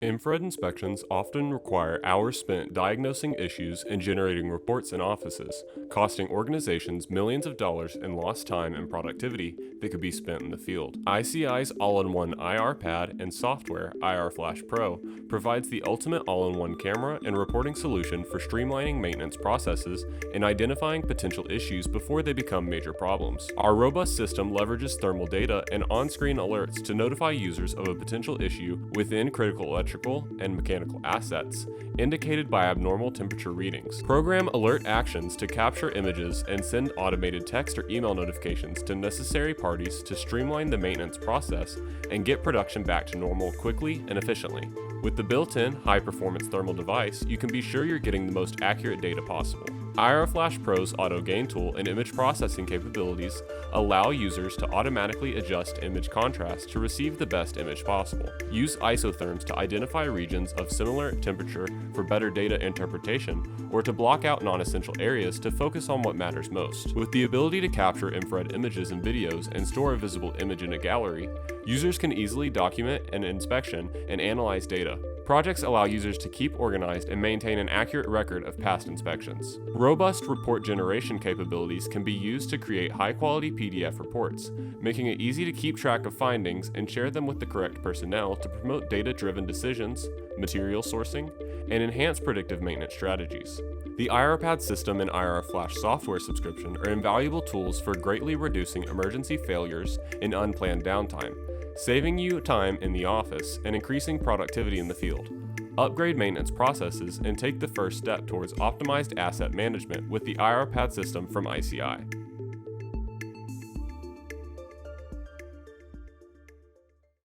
Infrared inspections often require hours spent diagnosing issues and generating reports in offices, costing organizations millions of dollars in lost time and productivity that could be spent in the field. ICI's all-in-one IR pad and software, IR Flash Pro, provides the ultimate all-in-one camera and reporting solution for streamlining maintenance processes and identifying potential issues before they become major problems. Our robust system leverages thermal data and on-screen alerts to notify users of a potential issue within critical electrical and mechanical assets, indicated by abnormal temperature readings. Program alert actions to capture images and send automated text or email notifications to necessary parties to streamline the maintenance process and get production back to normal quickly and efficiently. With the built-in high-performance thermal device, you can be sure you're getting the most accurate data possible. IR Flash Pro's auto gain tool and image processing capabilities allow users to automatically adjust image contrast to receive the best image possible. Use isotherms to identify regions of similar temperature for better data interpretation, or to block out non-essential areas to focus on what matters most. With the ability to capture infrared images and videos and store a visible image in a gallery, users can easily document an inspection and analyze data. Projects allow users to keep organized and maintain an accurate record of past inspections. Robust report generation capabilities can be used to create high-quality PDF reports, making it easy to keep track of findings and share them with the correct personnel to promote data-driven decisions, material sourcing, and enhance predictive maintenance strategies. The IRPad system and IR Flash software subscription are invaluable tools for greatly reducing emergency failures and unplanned downtime, saving you time in the office and increasing productivity in the field. Upgrade maintenance processes and take the first step towards optimized asset management with the IRPad system from ICI.